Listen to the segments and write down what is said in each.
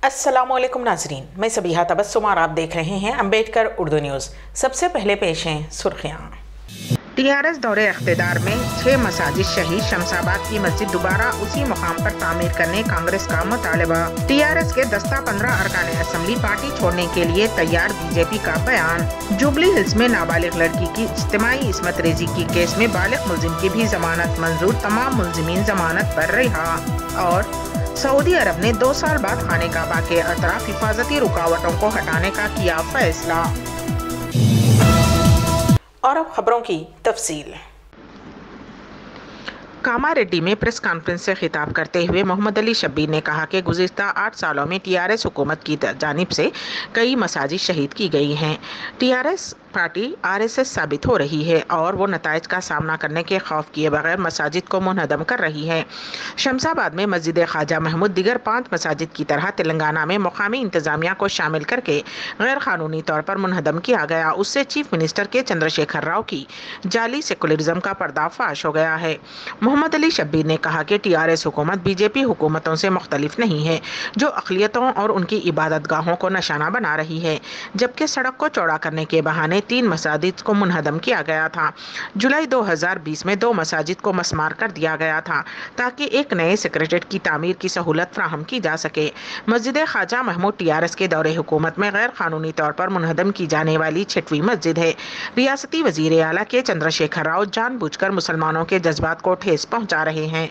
अस्सलामुअलैकुम नाजरीन, मैं सबीहा तबस्सुम और आप देख रहे हैं अम्बेडकर उर्दू न्यूज़। सबसे पहले पेश हैं सुर्खियाँ। टीआरएस दौरे इख्तिदार में 6 मसाजिद शहीद, शमसाबाद की मस्जिद दोबारा उसी मुकाम पर तामीर करने कांग्रेस का मुतालबा। टीआरएस के दस्ता 15 अरकान असम्बली पार्टी छोड़ने के लिए तैयार, बीजेपी का बयान। जुबली हिल्स में नाबालिग लड़की की इज्तिमाई इस्मत रेजी की केस में बालिग मुल्जिम की भी जमानत मंजूर, तमाम मुल्जिमीन जमानत पर रिहा। और सऊदी अरब ने 2 साल बाद खाने काबा के अतराफ हिफाजती रुकावटों को हटाने का किया फैसला। और अब खबरों की तफसील। कामारेड्डी में प्रेस कॉन्फ्रेंस से खिताब करते हुए मोहम्मद अली शब्बीर ने कहा कि गुज़िश्ता 8 सालों में टीआरएस हुकूमत की जानिब से कई मसाजिद शहीद की गई हैं। टीआरएस पार्टी आरएसएस साबित हो रही है और वो नताइज का सामना करने के खौफ किए बगैर मसाजिद को मुनहदम कर रही है। शमसाबाद में मस्जिद ख्वाजा महमूद दीगर 5 मसाजिद की तरह तेलंगाना में मुकामी इंतजामिया को शामिल करके गैर कानूनी तौर पर मुनहदम किया गया। उससे चीफ मिनिस्टर के चंद्रशेखर राव की जाली सेकुलरिज्म का पर्दाफाश हो गया है। मोहम्मद अली शब्बीर ने कहा कि टीआरएस हुकूमत बीजेपी हुकूमतों से मुख्तलिफ नहीं है, जो अक़लियतों और उनकी इबादत गाहों को निशाना बना रही है, जबकि सड़क को चौड़ा करने के बहाने 3 मसाजिद को मुनहदम किया गया था। जुलाई 2020 में 2 मसाजिद को मसमार कर दिया गया था ताकि एक नए सेक्रेटेरिएट की तामीर की सहूलत फ्राहम की जा सके। मस्जिद ख्वाजा महमूद टीआरएस के दौरे हुकूमत में गैर कानूनी तौर पर मुनहदम की जाने वाली 6वीं मस्जिद है। रियासती वजीर आला के चंद्रशेखर राव जानबूझकर मुसलमानों के जज्बात को ठेस पहुंचा रहे हैं।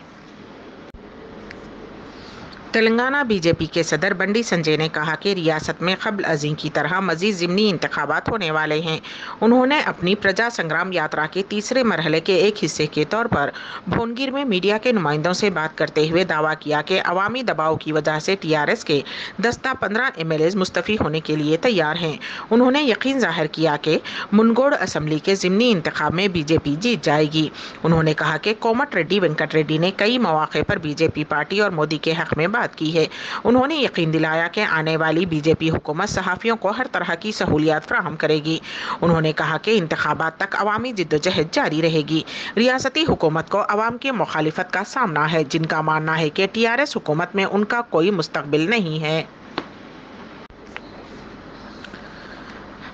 तेलंगाना बीजेपी के सदर बंडी संजय ने कहा कि रियासत में क़ब्ल अज़ीं की तरह मज़ीद ज़िमनी इंतखाबात होने वाले हैं। उन्होंने अपनी प्रजा संग्राम यात्रा के तीसरे मरहले के एक हिस्से के तौर पर भुवनगिर में मीडिया के नुमाइंदों से बात करते हुए दावा किया कि अवामी दबाव की वजह से टीआरएस के दस्ता 15 एमएलएज़ मुस्तफ़ी होने के लिए तैयार हैं। उन्होंने यकीन ज़ाहिर किया कि मुनगोड़ असम्बली के ज़िमनी इंतखाब में बीजेपी जीत जाएगी। उन्होंने कहा कि कोमट रेड्डी वेंकट रेड्डी ने कई मौक़े पर बीजेपी पार्टी और मोदी के हक़ में की है। उन्होंने यकीन दिलाया कि आने वाली बीजेपी हुकूमत सहाफ़ियों को हर तरह की सहूलियात फ्राहम करेगी। उन्होंने कहा कि इंतखाबात तक अवामी जिद्दोजहद जारी रहेगी। रियासती हुकूमत को अवाम की मुखालिफत का सामना है, जिनका मानना है कि टीआरएस हुकूमत में उनका कोई मुस्तकबिल नहीं है।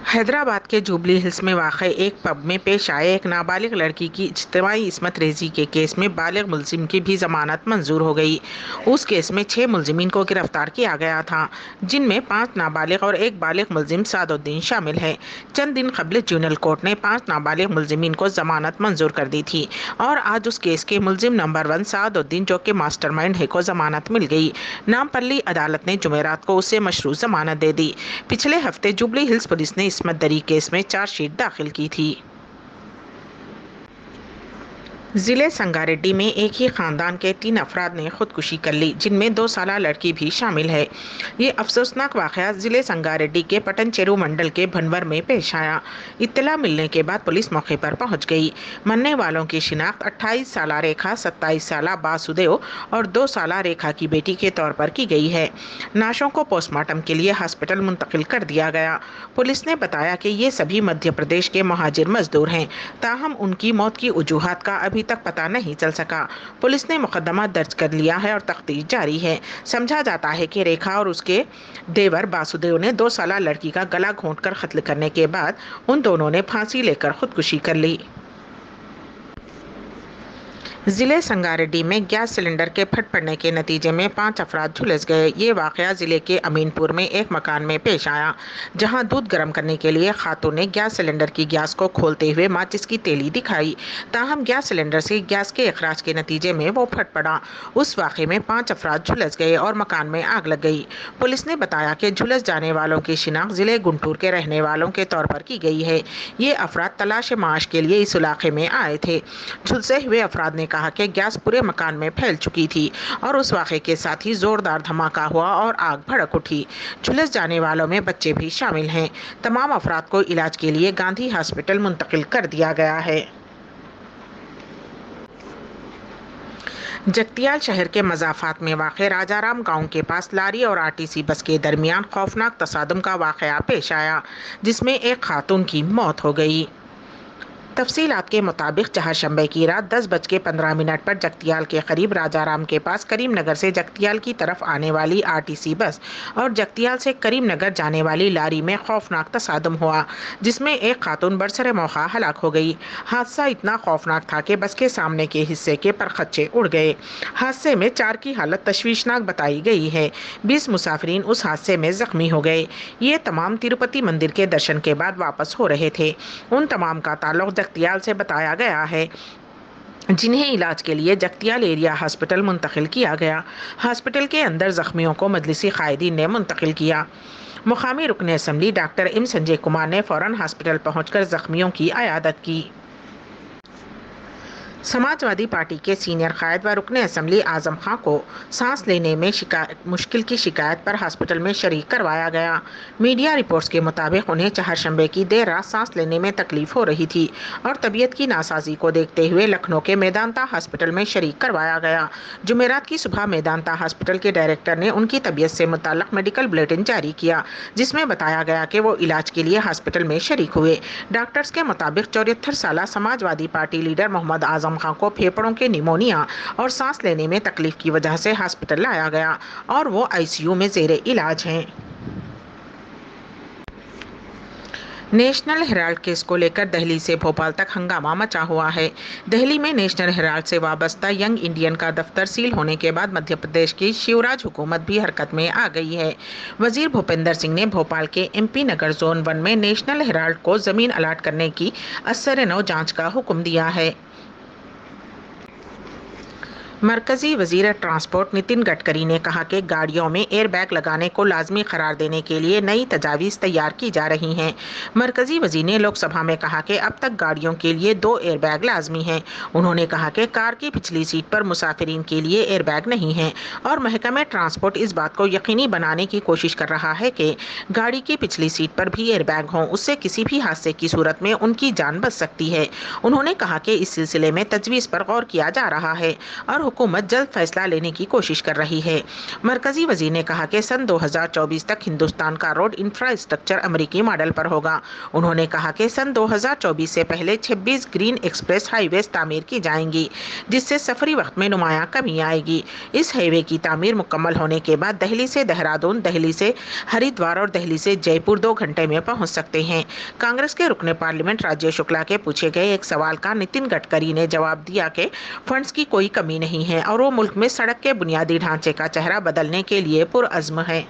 हैदराबाद के जुबली हिल्स में वाक़ एक पब में पेश आए एक नाबालिग लड़की की इज्तिमाई इस्मत रेजी के केस में बालिग मुल्जिम की भी जमानत मंजूर हो गई। उस केस में 6 मुल्जिमीन को गिरफ्तार किया गया था, जिनमें 5 नाबालिग और 1 बालिग मुल्जिम सादुद्दीन शामिल है। चंद दिन कबल जुनल कोर्ट ने 5 नाबालिग मुल्जिमीन को जमानत मंजूर कर दी थी और आज उस केस के मुल्जिम नंबर 1 सादुद्दीन, जो कि मास्टरमाइंड है, को जमानत मिल गई। नामपल्ली अदालत ने जुमेरात को उसे मशरूत जमानत दे दी। पिछले हफ्ते जुबली हिल्स पुलिस ने इस्मत दरी केस में चार्जशीट दाखिल की थी। ज़िले संगारेड्डी में एक ही ख़ानदान के 3 अफराद ने खुदकुशी कर ली, जिनमें 2 साला लड़की भी शामिल है। ये अफसोसनाक वाक़या ज़िले संगारेड्डी के पटनचेरू मंडल के भनवर में पेश आया। इत्तला मिलने के बाद पुलिस मौके पर पहुंच गई। मरने वालों की शिनाख्त 28 साला रेखा, 27 साला बासुदेव और 2 साला रेखा की बेटी के तौर पर की गई है। नाशों को पोस्टमार्टम के लिए हॉस्पिटल मुंतकिल कर दिया गया। पुलिस ने बताया कि ये सभी मध्य प्रदेश के महाजिर मजदूर हैं, ताहम उनकी मौत की वजूहात का अभी तक पता नहीं चल सका। पुलिस ने मुकदमा दर्ज कर लिया है और तफ्तीश जारी है। समझा जाता है कि रेखा और उसके देवर बासुदेव ने 2 साला लड़की का गला घोंटकर कत्ल करने के बाद उन दोनों ने फांसी लेकर खुदकुशी कर ली। ज़िले संगारेड्डी में गैस सिलेंडर के फट पड़ने के नतीजे में 5 अफराद झुलस गए। ये वाक़या ज़िले के अमीनपुर में एक मकान में पेश आया, जहां दूध गर्म करने के लिए खातून ने गैस सिलेंडर की गैस को खोलते हुए माचिस की तेली दिखाई। ताहम गैस सिलेंडर से गैस के अखराज के नतीजे में वो फट पड़ा। उस वाक़े में 5 अफराद झुलस गए और मकान में आग लग गई। पुलिस ने बताया कि झुलस जाने वालों की शिनाख्त ज़िले गुंटूर के रहने वालों के तौर पर की गई है। ये अफराद तलाश माश के लिए इस इलाके में आए थे। झुलसे हुए अफराद ने कहा कि गैस पूरे मकान में फैल चुकी थी और उस वाक़े के साथ ही जोरदार धमाका हुआ और आग भड़क उठी। झुलस जाने वालों में बच्चे भी शामिल हैं। तमाम अफराद को इलाज के लिए गांधी हॉस्पिटल मुंतकिल कर दिया गया है। जगतियाल शहर के मज़ाफ़ात में वाक़ राजाराम गांव के पास लारी और आरटीसी बस के दरमियान खौफनाक तसादुम का वाक़या पेश आया, जिसमें एक खातून की मौत हो गई। تفصیلات کے مطابق چہارشنبے کی رات 10:15 پر جگتیال کے قریب راجا رام کے پاس کریم نگر سے جگتیال کی طرف آنے والی RTC بس اور جگتیال سے کریم نگر جانے والی لاری میں خوفناک تصادم ہوا، جس میں ایک خاتون برسر موقع ہلاک ہو گئی۔ حادثہ اتنا خوفناک تھا کہ بس کے سامنے کے حصے کے پرخچے اڑ گئے۔ حادثے میں 4 کی حالت تشویشناک بتائی گئی ہے۔ 20 مسافرین اس حادثے میں زخمی ہو گئے۔ یہ تمام تروپتی مندر کے درشن کے بعد واپس ہو رہے تھے۔ ان تمام کا تعلق جگتیال سے بتایا گیا ہے، جنہیں علاج کے لیے جگتیال ایریا ہاسپٹل منتقل کیا گیا۔ ہاسپٹل کے اندر زخمیوں کو مجلسی قائدین نے منتقل کیا۔ مقامی رکن اسمبلی ڈاکٹر ایم سنجے کمار نے فوراً ہاسپٹل پہنچ کر زخمیوں کی عیادت کی۔ سماجوادی پارٹی کے سینئر قائد و رکن اسمبلی اعظم خان کو سانس لینے میں مشکل کی شکایت پر ہاسپٹل میں شریک کروایا گیا۔ میڈیا رپورٹس کے مطابق انہیں چہارشنبے کی دیر رات سانس لینے میں تکلیف ہو رہی تھی اور طبیعت کی ناسازی کو دیکھتے ہوئے لکھنؤ کے میدانتا ہاسپٹل میں شریک کروایا گیا۔ جمعرات کی صبح میدانتا ہاسپٹل کے ڈائریکٹر نے ان کی طبیعت سے متعلق میڈیکل بلیٹن جاری کیا، جس میں بتایا گیا کہ وہ علاج کے لیے ہاسپٹل میں شریک ہوئے۔ ڈاکٹرز کے مطابق 74 سالہ سماجوادی پارٹی لیڈر محمد اعظم خان کو پھیپھڑوں کے نیمونیا اور سانس لینے میں تکلیف کی وجہ سے ہاسپٹل لایا گیا اور وہ ICU میں زیر علاج ہیں۔ نیشنل ہیرالڈ کیس کو لے کر دہلی سے بھوپال تک ہنگامہ مچا ہوا ہے۔ دہلی میں نیشنل ہیرالڈ سے وابستہ ینگ انڈین کا دفتر سیل ہونے کے بعد مدھیہ پردیش کی شیوراج حکومت بھی حرکت میں آ گئی ہے۔ وزیر بھوپندر سنگھ نے بھوپال کے MP نگر زون 1 میں نیشنل ہیرالڈ کو زمین الاٹ کرنے کی ازسرنو جانچ کا حکم دیا ہے۔ مرکزی وزیر ٹرانسپورٹ نتن گڈکری نے کہا کہ گاڑیوں میں ایئر بیگ لگانے کو لازمی قرار دینے کے لیے نئی تجاویز تیار کی جا رہی ہیں۔ مرکزی وزیر نے لوک سبھا میں کہا کہ اب تک گاڑیوں کے لیے 2 ایئر بیگ لازمی ہیں۔ انہوں نے کہا کہ کار کی پچھلی سیٹ پر مسافرین کے لیے ایئر بیگ نہیں ہیں اور محکمہ ٹرانسپورٹ اس بات کو یقینی بنانے کی کوشش کر رہا ہے کہ گاڑی کی پچھلی سیٹ پر بھی ایئر بیگ ہوں، اس سے کسی بھی حادثے کی صورت میں ان کی جان بچ سکتی ہے۔ انہوں نے کہا کہ اس سلسلے میں تجویز پر غور کیا جا رہا ہے اور حکومت جلد فیصلہ لینے کی کوشش کر رہی ہے۔ مرکزی وزیر نے کہا کہ سن 2024 تک ہندوستان کا روڈ انفراسٹرکچر امریکی ماڈل پر ہوگا۔ انہوں نے کہا کہ سن 2024 سے پہلے 26 گرین ایکسپریس ہائی ویز تعمیر کی جائیں گی، جس سے سفری وقت میں نمایاں کمی آئے گی۔ اس ہائی وے کی تعمیر مکمل ہونے کے بعد دہلی سے دہرادون، دہلی سے ہریدوار اور دہلی سے جے پور 2 گھنٹے میں پہنچ سکتے ہیں۔ کانگریس کے رکن پارلیمنٹ راجیش شکلا کے پوچھے گئے ایک سوال کا نتن گڈکری نے جواب دیا کہ فنڈز کی کوئی کمی نہیں ہے اور وہ ملک میں سڑک کے بنیادی ڈھانچے کا چہرہ بدلنے کے لیے پرعزم ہے۔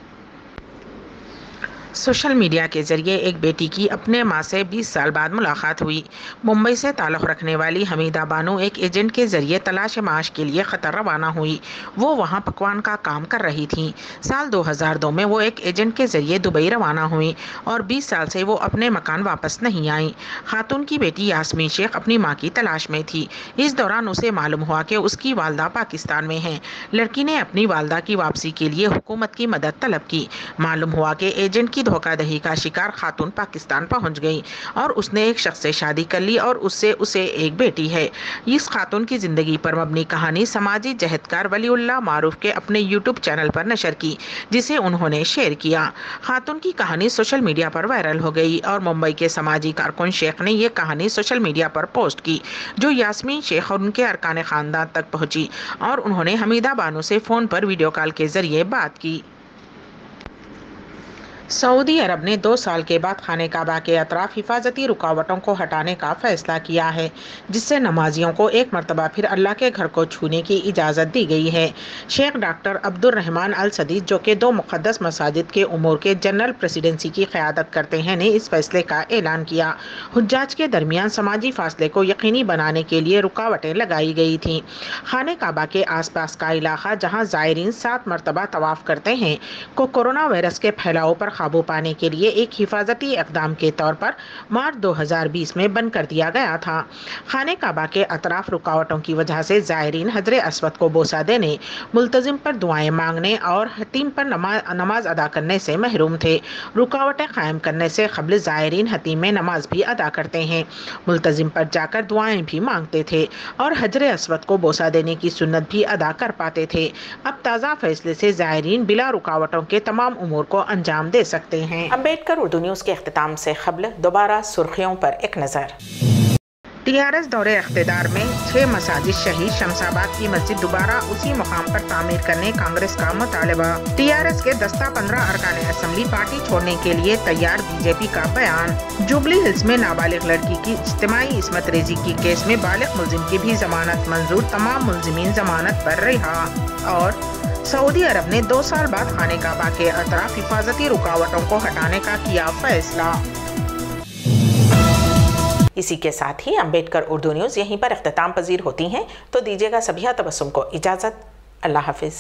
سوشل میڈیا کے ذریعے ایک بیٹی کی اپنے ماں سے 20 سال بعد ملاقات ہوئی۔ ممبئی سے تعلق رکھنے والی حمیدہ بانو ایک ایجنٹ کے ذریعے تلاش معاش کے لیے قطر روانہ ہوئی۔ وہ وہاں پکوان کا کام کر رہی تھیں۔ سال 2002 میں وہ ایک ایجنٹ کے ذریعے دبئی روانہ ہوئی اور 20 سال سے وہ اپنے مکان واپس نہیں آئیں۔ خاتون کی بیٹی یاسمین شیخ اپنی ماں کی تلاش میں تھی۔ اس دوران اسے معلوم ہوا کہ اس کی والدہ پاکستان میں ہیں۔ لڑکی نے اپنی والدہ کی واپسی کے لیے حکومت کی مدد طلب کی۔ معلوم ہوا کہ ایجنٹ کی دھوکہ دہی کا شکار خاتون پاکستان پہنچ گئی اور اس نے ایک شخص سے شادی کر لی اور اس سے اسے ایک بیٹی ہے۔ اس خاتون کی زندگی پر مبنی کہانی سماجی جہدکار ولی اللہ معروف کے اپنے YouTube چینل پر نشر کی، جسے انہوں نے شیئر کیا۔ خاتون کی کہانی سوشل میڈیا پر وائرل ہو گئی اور ممبئی کے سماجی کارکن شیخ نے یہ کہانی سوشل میڈیا پر پوسٹ کی، جو یاسمین شیخ اور ان کے ارکان خاندان تک پہنچی اور انہوں نے حمیدہ بانو سے فون پر ویڈیو کال کے ذریعے بات کی۔ سعودی عرب نے 2 سال کے بعد خانہ کعبہ کے اطراف حفاظتی رکاوٹوں کو ہٹانے کا فیصلہ کیا ہے، جس سے نمازیوں کو ایک مرتبہ پھر اللہ کے گھر کو چھونے کی اجازت دی گئی ہے۔ شیخ ڈاکٹر عبد الرحمان السدید، جو کہ 2 مقدس مساجد کے امور کے جنرل پریزیڈنسی کی قیادت کرتے ہیں، نے اس فیصلے کا اعلان کیا۔ حجاج کے درمیان سماجی فاصلے کو یقینی بنانے کے لیے رکاوٹیں لگائی گئی تھیں۔ خانہ کعبہ کے آس پاس کا علاقہ، جہاں زائرین 7 مرتبہ طواف کرتے ہیں، کو کورونا وائرس کے پھیلاؤ پر قابو پانے کے لیے ایک حفاظتی اقدام کے طور پر مارچ 2020 میں بند کر دیا گیا تھا۔ خانہ کعبہ کے اطراف رکاوٹوں کی وجہ سے زائرین حجر اسود کو بوسہ دینے، ملتزم پر دعائیں مانگنے اور حتیم پر نماز ادا کرنے سے محروم تھے۔ رکاوٹیں قائم کرنے سے قبل زائرین حتیم میں نماز بھی ادا کرتے ہیں، ملتزم پر جا کر دعائیں بھی مانگتے تھے اور حجر اسود کو بوسہ دینے کی سنت بھی ادا کر پاتے تھے۔ اب تازہ فیصلے سے زائرین بلا رکاوٹوں کے تمام امور کو انجام دے سکتے ہیں۔ امبیڈکر اردو نیوز کے اختتام سے قبل دوبارہ سرخیوں پر ایک نظر۔ TRS दौरे इख्तिदार में 6 मसाजिद शहीद, शमशाबाद की मस्जिद दोबारा उसी मुकाम पर तामीर करने कांग्रेस का मुतालबा। TRS के दस्ता 15 अरकान असम्बली पार्टी छोड़ने के लिए तैयार, BJP का बयान। जुबली हिल्स में नाबालिग लड़की की इज्तिमाई इस्मत रेजी की केस में बालिग मुल्जिम की भी जमानत मंजूर, तमाम मुल्जिमीन जमानत पर रिहा। और सऊदी अरब ने 2 साल बाद खाने काबा के अतराफ हिफाजती रुकावटों को हटाने का किया फैसला। इसी के साथ ही अम्बेडकर उर्दू न्यूज़ यहीं पर इख्तिताम पजीर होती हैं, तो दीजिएगा सबिहा तबस्सुम को इजाज़त। अल्लाह हाफिज़।